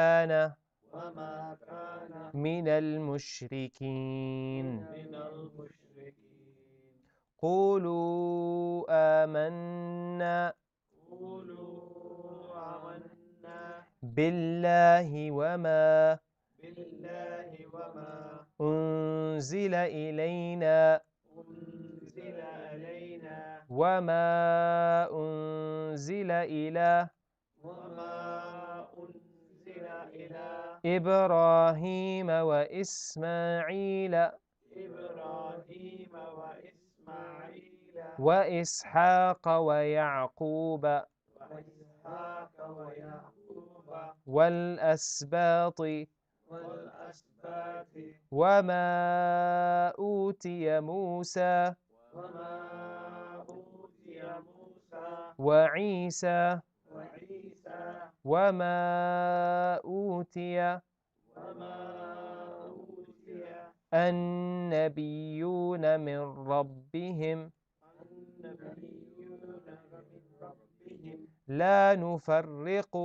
كان وما كان من المشركين من المشركين قولوا آمنا قولوا آمنا بالله وما أنزل إلينا أنزل إلينا وما أنزل إلى وما أنزل إلى إبراهيم وإسماعيل إبراهيم وإسماعيل وإسحاق ويعقوب وإسحاق ويعقوب والأسباط والأسباط وما أوتي موسى وما أوتي موسى وعيسى وعيسى وما أوتي وما أوتي النبيون من ربهم النبيون من ربهم لا نفرق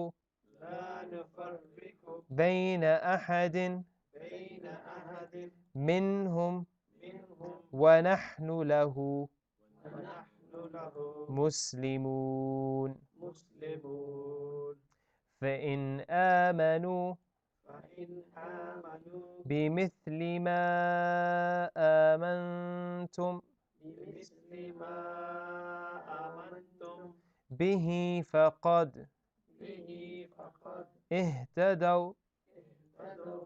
لا نفرق بين أحد بين أحد منهم منهم ونحن له ونحن له مسلمون مسلمون فإن آمنوا فإن آمنوا بمثل ما آمنتم بمثل ما آمنتم به فقد به فقد اهتدوا اهتدوا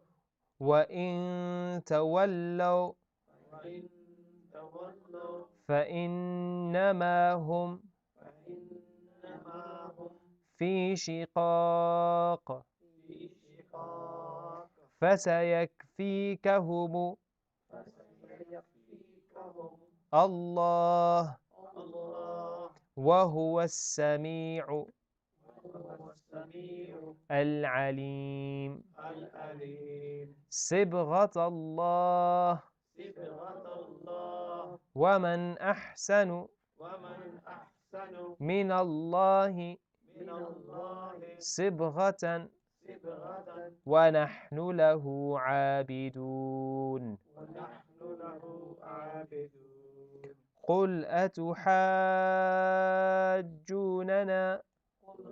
وإن تولوا وإن تولوا فإنما هم فإنما هم في شقاق في شقاق فسيكفيكهم فسيكفيكهم الله الله وهو السميع وهو السميع العليم العليم صبغة الله صبغة الله ومن أحسن ومن أحسن من الله من الله صبغة صبغة ونحن له عابدون ونحن له عابدون قل أتحاجوننا قل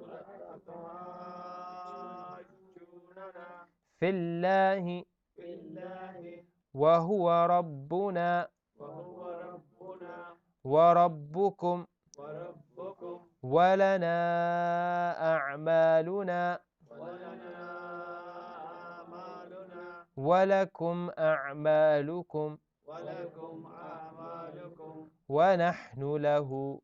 أتحاجوننا في الله في الله وهو ربنا وهو ربنا وربكم وربكم ولنا أعمالنا ولنا أعمالنا ولكم أعمالكم ولكم أعمالكم ونحن له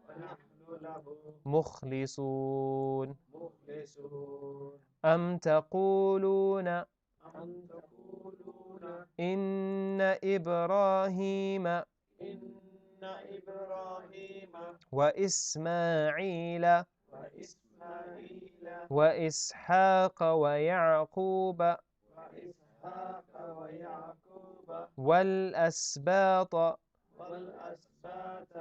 ونحن له مخلصون مخلصون أم تقولون أم تقولون إن إبراهيم إن إبراهيم وإسماعيل وإسماعيل وإسحاق ويعقوب وإسحاق ويعقوب والأسباط والأسباط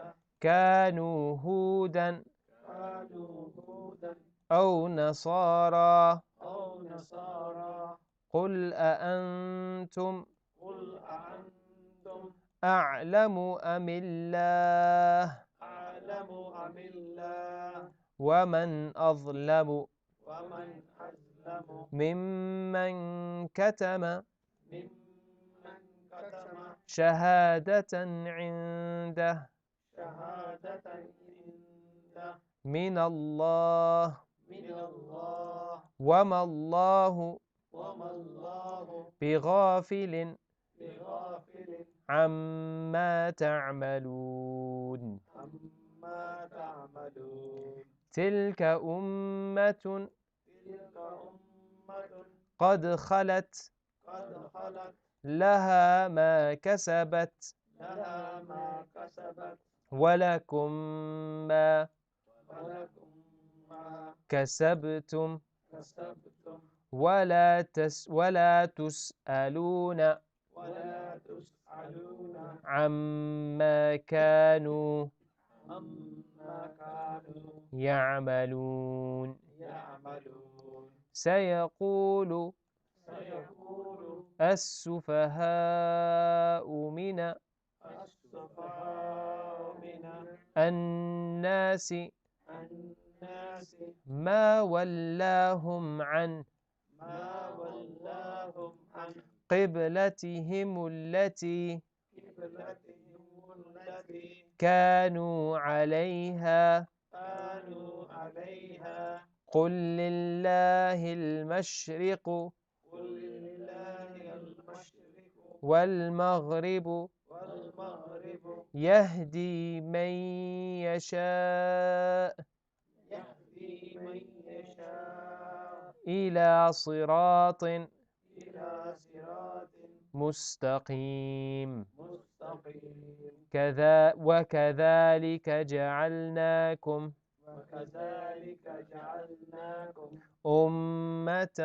كانوا هودا كانوا هودا أو نصارى أو نصارى قل أأنتم قل أأنتم أعلم أم الله أعلم أم الله ومن أظلم ومن أظلم ممن كتم ممن كتم شهادة عنده شهادة عنده من الله من الله وما الله وما الله بغافل بغافل عما تعملون عما تعملون تلك أمة تلك أمة قد خلت قد خلت لها ما كسبت لها ما كسبت ولكم ما ولكم ما كسبتم كسبتم ولا تسألون ولا تسألون عما كانوا عما كانوا يعملون يعملون سيقول سيقول السفهاء من السفهاء من الناس الناس ما ولاهم عن ما ولاهم عن قبلتهم التي قبلتهم التي كانوا عليها كانوا عليها قل لله المشرق قل لله المشرق والمغرب والمغرب يهدي من يشاء يهدي من يشاء إلى صراط إلى صراط مستقيم مستقيم وكذلك جعلناكم وكذلك جعلناكم أمة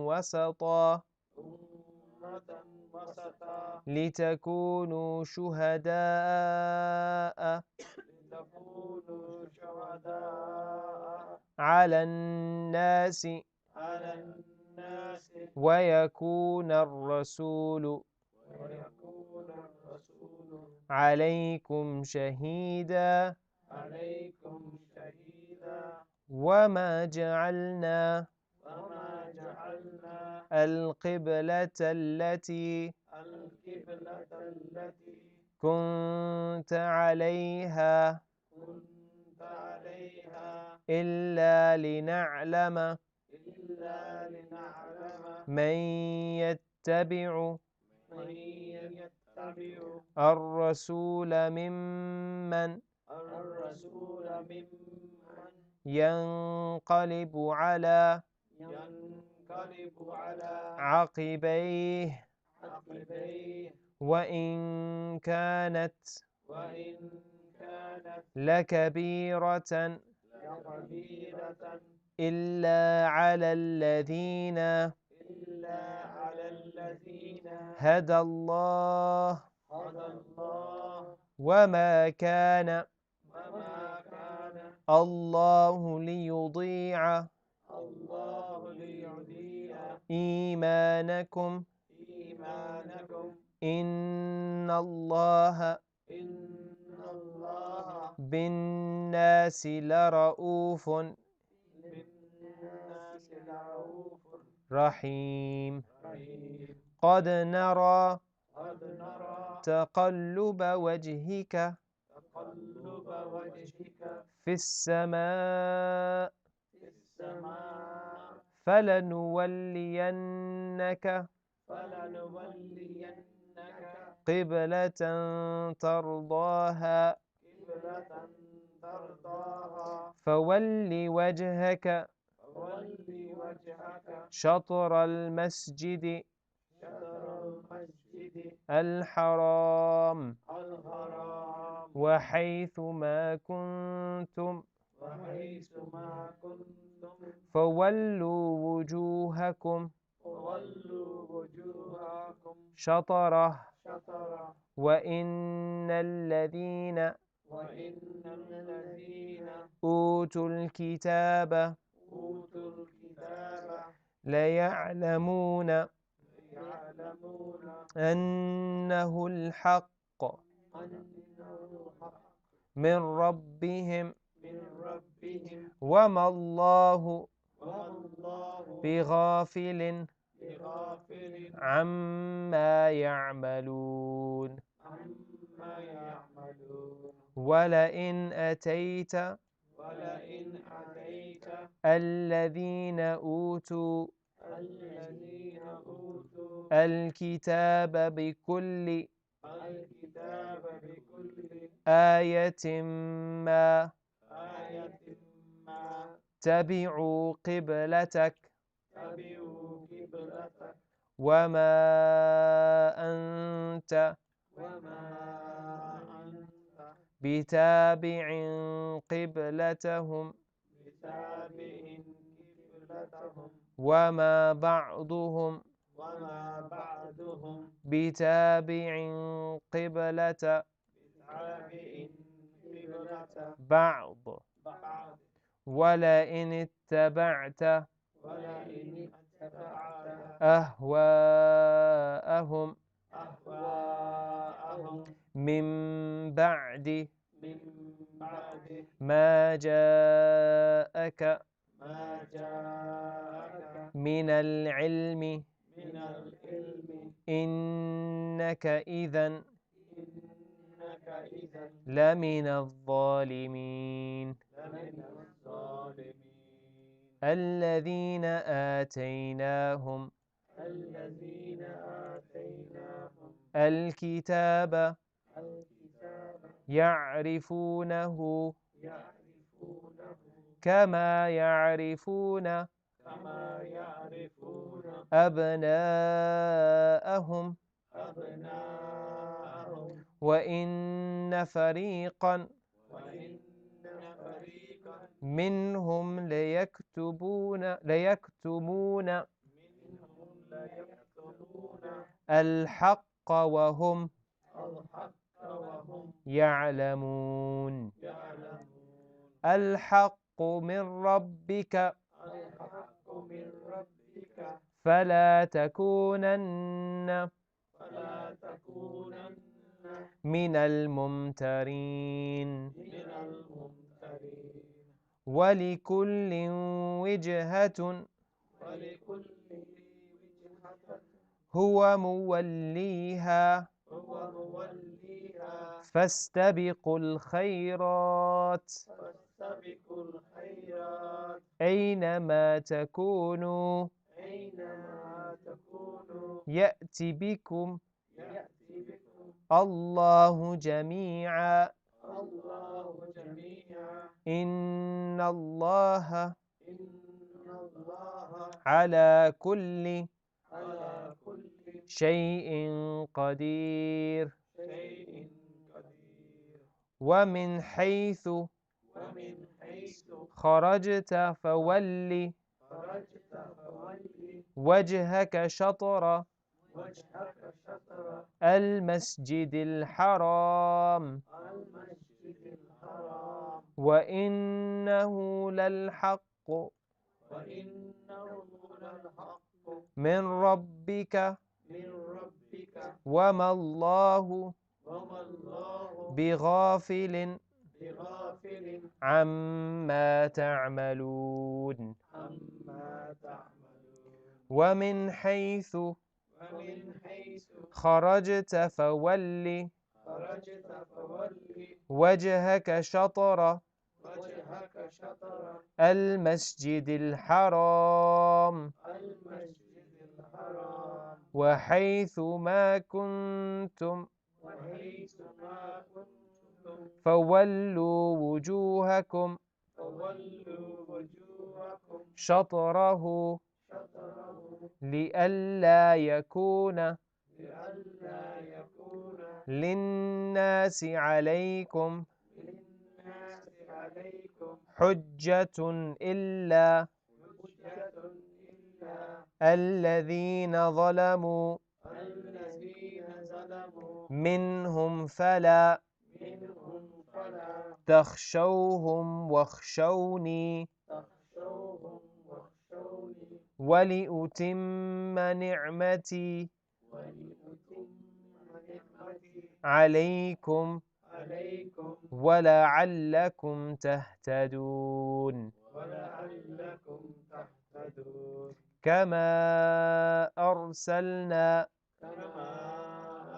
وسطا أمة وسطا لتكونوا شهداء لتكونوا شهداء على الناس على الناس ويكون الرسول ويكون الرسول عليكم شهيدا عليكم شهيدا وما جعلنا وما جعلنا القبلة التي القبلة التي كنت عليها كنت عليها إلا لنعلم إلا لنعلم من يتبع من يتبع الرسول ممن الرسول ممن ينقلب على ينقلب على عقبيه عقبيه وإن كانت وإن كانت لكبيرة لكبيرة إلا على الذين إلا على الذين هدى الله هدى الله وما كان وما كان الله ليضيع الله ليضيع إيمانكم إيمانكم إن الله إن الله بالناس لرؤوف بالناس لرؤوف رحيم رحيم قد نرى قد نرى تقلب وجهك تقلب وجهك في السماء في السماء فلنولينك فلنولينك قبلة ترضاها قبلة ترضاها فول وجهك فول وجهك شطر المسجد شطر المسجد الحرام الحرام وحيث ما كنتم وحيث ما كنتم فولوا وجوهكم فولوا وجوهكم شطره شطره وإن الذين وإن الذين أوتوا الكتاب أوتوا الكتاب ليعلمون يعلمون أنه الحق أنه الحق من ربهم من ربهم وما الله وما الله بغافل بغافل عما يعملون عما يعملون ولئن أتيت ولئن أتيت الذين أوتوا الذين أوتوا الكتاب بكل الكتاب بكل آية ما آية ما تبعوا قبلتك تبعوا قبلتك وما أنت وما أنت بتابع قبلتهم بتابع قبلتهم وما بعضهم وما بعدهم بتابع قبلة بتابع قبلة بعض بعد ولئن اتبعت ولئن اتبعت أهواءهم أهواءهم من بعد من بعد ما جاءك ما جاءك من العلم من العلم إنك إذا إنك إذا لمن الظالمين لمن الظالمين الذين آتيناهم الذين آتيناهم الكتاب الكتاب يعرفونه يعرفونه كما يعرفون كما يعرفون أبناءهم أبناءهم وإن فريقا وإن فريقا منهم ليكتمون منهم ليكتمون الحق وهم الحق وهم يعلمون يعلمون الحق من ربك الحق من ربك فلا تكونن فلا تكونن من الممترين من الممترين ولكل وجهة ولكل وجهة هو موليها هو موليها فاستبقوا الخيرات فاستبقوا الخيرات أينما تكونوا أينما تكونوا يأتي بكم يأتي بكم الله جميعا الله جميعا إن الله إن الله على كل على كل شيء قدير شيء قدير ومن حيث ومن حيث خرجت فول خرجت فولي وجهك شطر وجهك شطر المسجد الحرام المسجد الحرام وإنه للحق وإنه للحق من ربك من ربك وما الله وما الله بغافل بغافل عما تعملون عما تعملون ومن حيث ومن حيث خرجت فول خرجت فولي وجهك شطر وجهك شطر المسجد الحرام المسجد الحرام وحيث ما كنتم وحيث ما كنتم فولوا وجوهكم فولوا وجوهكم شطره شطره لئلا يكون لئلا يكون للناس عليكم للناس عليكم حجة إلا حجة إلا الذين ظلموا الذين ظلموا منهم فلا منهم فلا تخشوهم واخشوني تخشوهم واخشوني ولأتم نعمتي ولأتم نعمتي عليكم عليكم ولعلكم تهتدون ولعلكم تهتدون كما أرسلنا كما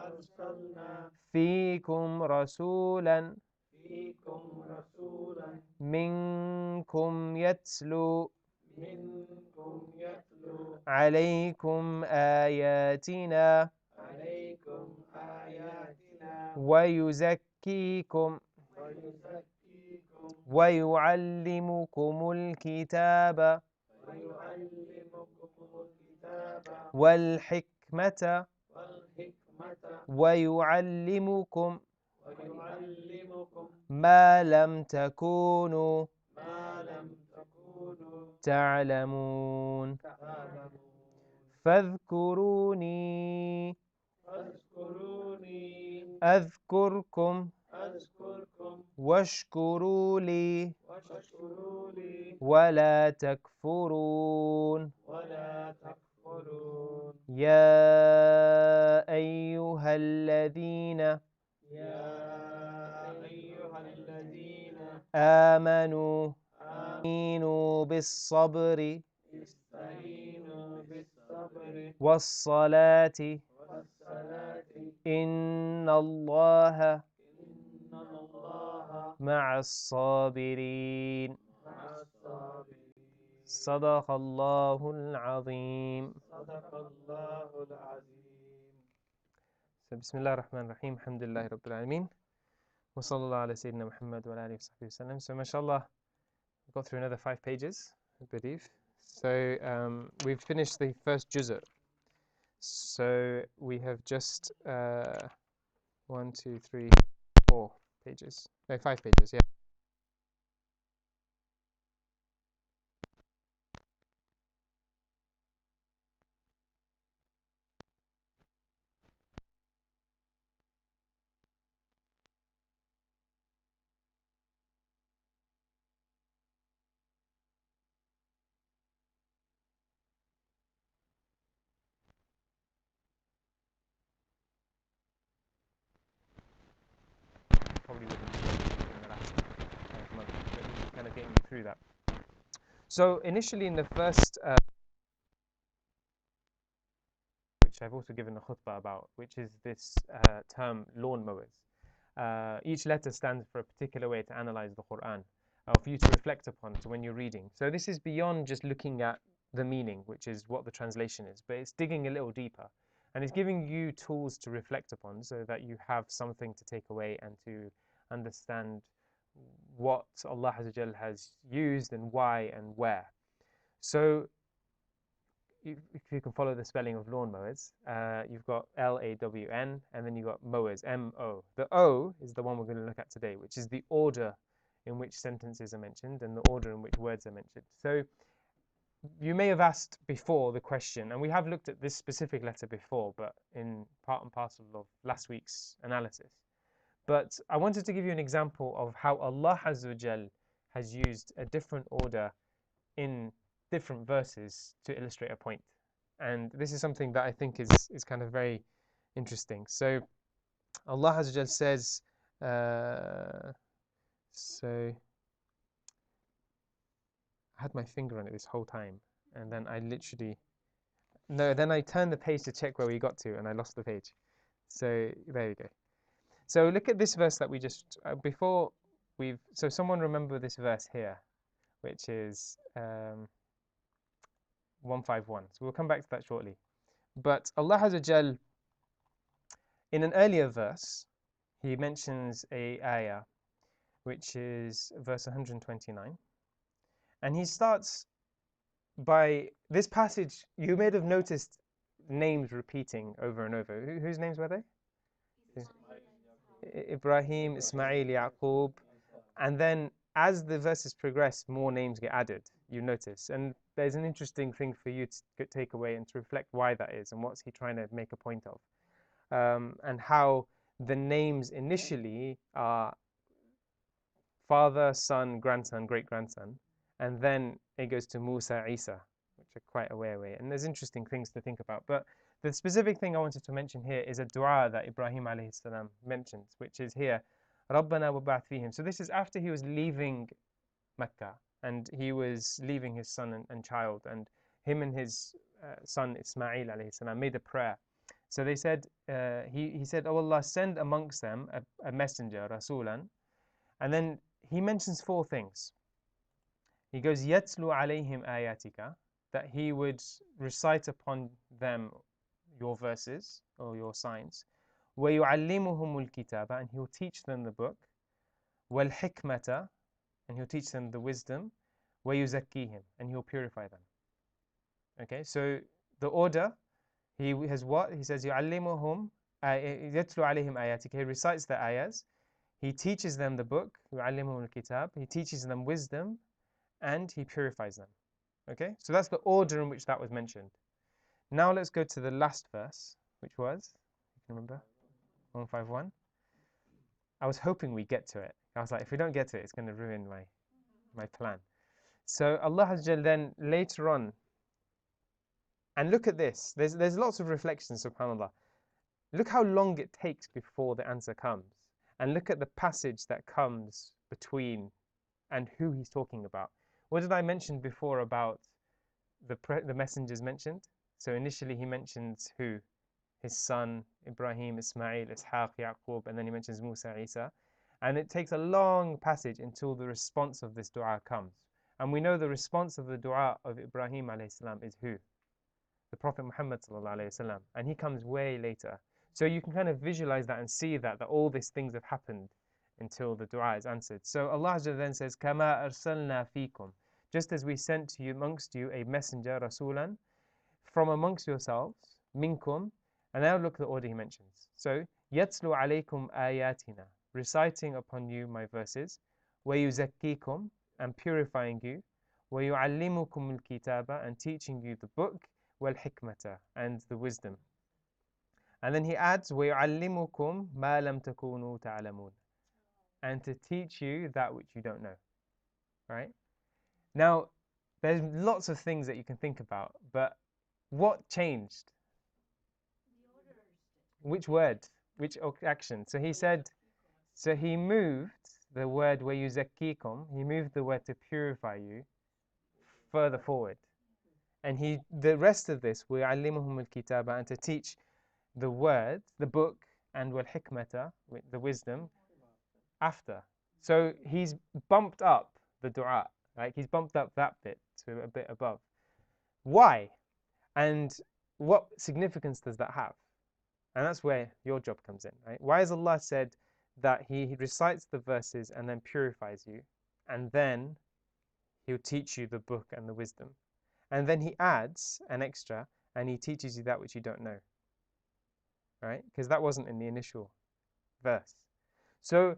أرسلنا فيكم رسولا فيكم رسولا منكم يتلو منكم يتلو عليكم آياتنا عليكم آياتنا ويزكيكم ويزكيكم ويعلمكم الكتاب ويعلمكم الكتاب والحكمة والحكمة ويعلمكم ويعلمكم ما لم تكونوا ما لم تكونوا تعلمون تعلمون فاذكروني فاذكروني أذكركم أذكركم واشكروا لي واشكروا لي ولا تكفرون ولا تكفرون يا أيها الذين يا أيها الذين آمنوا آمنوا استعينوا بالصبر استعينوا بالصبر والصلاة والصلاة إن الله إن الله مع الصابرين مع الصابرين صدق الله العظيم. صدق الله العظيم. So, بسم الله الرحمن الرحيم الحمد لله رب العالمين وصلى الله على سيدنا محمد وعلى آله وصحبه وسلم. So mashallah, we got through another 5 pages, I believe. So we've finished the first juzr. So we have just 1, 2, 3, 4 pages. No, 5 pages, yeah. Probably wouldn't be in the last month, but we're kind of getting through that. So initially in the first, which I've also given a khutbah about, which is this term lawnmowers. Each letter stands for a particular way to analyze the Quran, for you to reflect upon so when you're reading. So this is beyond just looking at the meaning, which is what the translation is, but it's digging a little deeper. And it's giving you tools to reflect upon so that you have something to take away and to understand what Allah has used and why and where. So if you can follow the spelling of lawnmowers, you've got Lawn, and then you've got mowers, MO. The O is the one we're going to look at today, which is the order in which sentences are mentioned and the order in which words are mentioned. So you may have asked before the question, and we have looked at this specific letter before, but in part and parcel of last week's analysis. But I wanted to give you an example of how Allah Azza has used a different order in different verses to illustrate a point. And this is something that I think is kind of very interesting. So Allah Azza says, so I had my finger on it this whole time, and then I literally, no, then I turned the page to check where we got to, and I lost the page. So there you go. So look at this verse that we just, before we've, so someone remember this verse here, which is 151. So we'll come back to that shortly. But Allah Azza in an earlier verse, He mentions a ayah, which is verse 129. And He starts by this passage. You may have noticed names repeating over and over. Whose names were they? Ibrahim, Ismail, Yaqub. And then as the verses progress, more names get added, you notice. And there's an interesting thing for you to take away and to reflect why that is and what's he trying to make a point of. And how the names initially are father, son, grandson, great-grandson. And then it goes to Musa, Isa, which are quite a way away. And there's interesting things to think about. But the specific thing I wanted to mention here is a dua that Ibrahim alayhi salam mentions, which is here, رَبَّنَا وَبَعْثْ فِيهِمْ. So this is after he was leaving Mecca and he was leaving his son and child, and him and his son Ismail alayhi salam made a prayer. So they said, he said, oh Allah, send amongst them a messenger, Rasulan. And then he mentions 4 things. He goes, يَتْلُو عَلَيْهِمْ آيَاتِكَ, that he would recite upon them your verses or your signs. وَيُعَلِّمُهُمُ الْكِتَابَ, and he will teach them the book. وَالْحِكْمَةَ, and he'll teach them the wisdom. وَيُزَكِّيهِمْ, and he'll purify them. Okay, so the order, he has what? He says, يُعَلِّمُهُمْ يَتْلُو عَلَيْهِمْ آيَاتِكَ, he recites the ayahs. He teaches them the book, يُعَلِّمُهُمُ الْكِتَابَ, he teaches them wisdom, and he purifies them. Okay, so that's the order in which that was mentioned. Now let's go to the last verse, which was, you can remember, 151. I was hoping we'd get to it I was like, if we don't get it, it's going to ruin my plan. So Allah Azza wa Jal then later on, and look at this. There's lots of reflections, subhanAllah. Look how long it takes before the answer comes. And look at the passage that comes between and who he's talking about. What did I mention before about the messengers mentioned? So initially he mentions who? His son, Ibrahim, Ismail, Ishaq, Yaqub, and then he mentions Musa, Isa. And it takes a long passage until the response of this dua comes. And we know the response of the dua of Ibrahim alayhi salam is who? The Prophet Muhammad sallallahu alayhi wasallam. And he comes way later. So you can kind of visualize that and see that all these things have happened until the dua is answered. So Allah then says, Kama arsalna fikum. Just as we sent to you amongst you a messenger, Rasulan, from amongst yourselves, minkum. And now look at the order he mentions. So, yatlu alaykum ayatina, reciting upon you my verses, wa yuzakkikum, and purifying you, wa yu'allimukum al-kitaba, and teaching you the book, wal hikmata, and the wisdom. And then he adds, wa yu'allimukum ma lam takunu ta'lamun, and to teach you that which you don't know. Right? Now, there's lots of things that you can think about, but what changed? Which word? Which action? So he said, so he moved the word where you zakkikum, he moved the word to purify you further forward. And the rest of this, وَيَعَلِّمُهُمُ الْكِتَابَ, and to teach the word, the book, and wal-hikmata, the wisdom, after. So he's bumped up the dua, right? He's bumped up that bit to a bit above. Why? And what significance does that have? And that's where your job comes in, right? Why has Allah said that He recites the verses and then purifies you, and then He'll teach you the book and the wisdom? And then He adds an extra, and He teaches you that which you don't know, right? Because that wasn't in the initial verse. So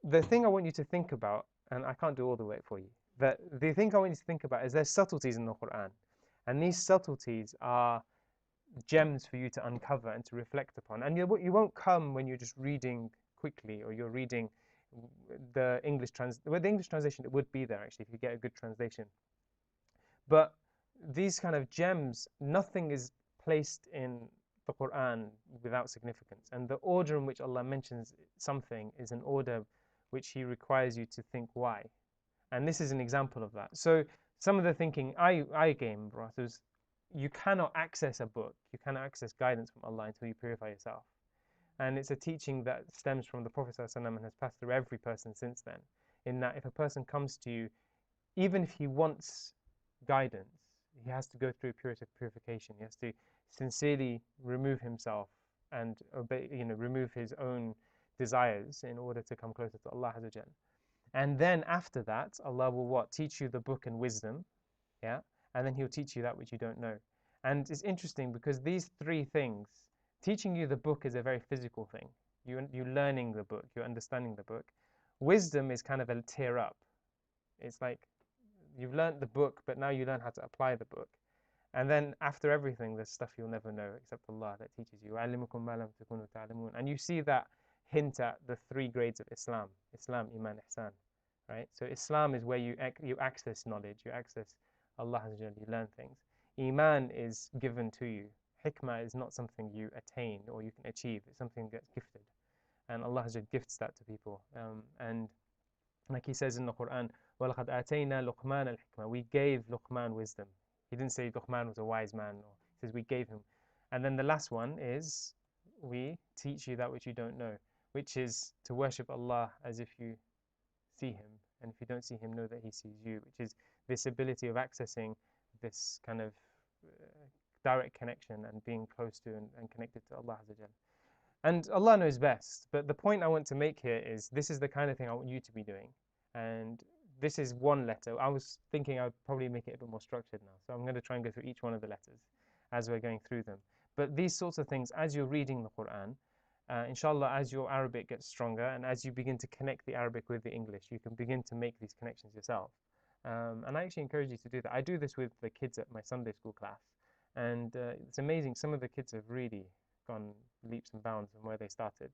the thing I want you to think about, and I can't do all the work for you, but the thing I want you to think about is there's subtleties in the Quran. And these subtleties are gems for you to uncover and to reflect upon. And you won't come when you're just reading quickly or you're reading the English translation, it would be there actually if you get a good translation. But these kind of gems, nothing is placed in the Quran without significance. And the order in which Allah mentions something is an order which He requires you to think why. And this is an example of that. So some of the thinking I gain, brothers, you cannot access a book, you cannot access guidance from Allah until you purify yourself. And it's a teaching that stems from the Prophet ﷺ and has passed through every person since then. In that if a person comes to you, even if he wants guidance, he has to go through a period of purification. He has to sincerely remove himself and obey, remove his own desires in order to come closer to Allah Azza wa Jal. And then after that, Allah will what? Teach you the book and wisdom, yeah? And then He'll teach you that which you don't know. And it's interesting because these three things, teaching you the book is a very physical thing. You're learning the book, you're understanding the book. Wisdom is kind of a tear up. It's like you've learned the book, but now you learn how to apply the book. And then after everything, there's stuff you'll never know except Allah that teaches you. And you see that hint at the three grades of Islam: Islam, Iman, Ihsan. Right? So Islam is where you access knowledge, you access Allah, you learn things. Iman is given to you. Hikmah is not something you attain or you can achieve. It's something that's gifted. And Allah gifts that to people. And like He says in the Quran, وَلَقَدْ آتَيْنَا لُقْمَانَ الْحِكْمَةِ, we gave Luqman wisdom. He didn't say Luqman was a wise man. Or He says we gave him. And then the last one is, we teach you that which you don't know, which is to worship Allah as if you see Him. And if you don't see Him, know that He sees you, which is this ability of accessing this kind of direct connection and being close to and connected to Allah Azza wa Jal. And Allah knows best. But the point I want to make here is this is the kind of thing I want you to be doing. And this is one letter. I was thinking I would probably make it a bit more structured now. So I'm going to try and go through each one of the letters as we're going through them. But these sorts of things, as you're reading the Quran, inshallah, as your Arabic gets stronger and as you begin to connect the Arabic with the English, you can begin to make these connections yourself. And I actually encourage you to do that. I do this with the kids at my Sunday school class. And it's amazing. Some of the kids have really gone leaps and bounds from where they started.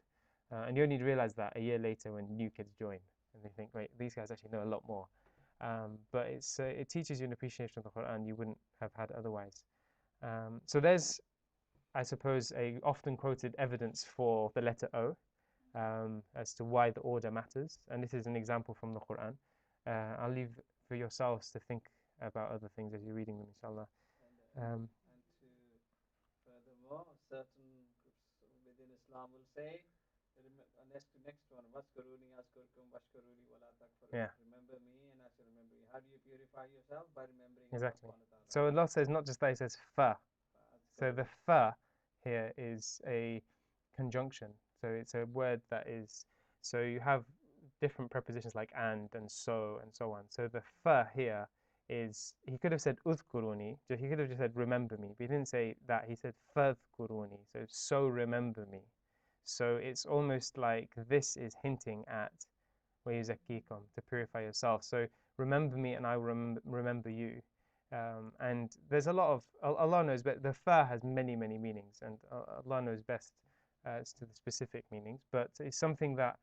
And you only realize that a year later when new kids join. and they think, wait, these guys actually know a lot more. But it teaches you an appreciation of the Quran you wouldn't have had otherwise. So there's, I suppose, a often quoted evidence for the letter O, as to why the order matters, and this is an example from the Quran. I'll leave for yourselves to think about other things as you're reading them, inshallah. Um, And to furthermore, certain groups within Islam will say, next one, Waskuruni askurkum washkuruni wala takfurun. yeah, Remember me and I shall remember you. How do you purify yourself? By remembering Allah exactly. subhanahu wa ta'ala. So Allah says not just that, He says fa. So the fa here is a conjunction. So it's a word that is, so you have different prepositions like and so on. So the fa here is, he could have said udhkuruni, he could have just said remember me, but he didn't say that. He said fadhkuruni, so remember me. So it's almost like this is hinting at وَيُزَكِّيكُمْ, to purify yourself. So remember me and I will remember you. And there's a lot of, Allah knows, but the fa has many, many meanings, and Allah knows best as to the specific meanings. But it's something that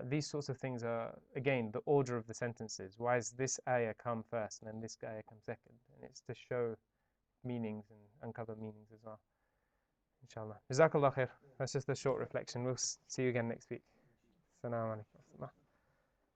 these sorts of things are, again, the order of the sentences. Why does this ayah come first and then this ayah come second? And it's to show meanings and uncover meanings as well. Inshallah. Jazakallah khair. That's just a short reflection. We'll see you again next week. Assalamu alaikum.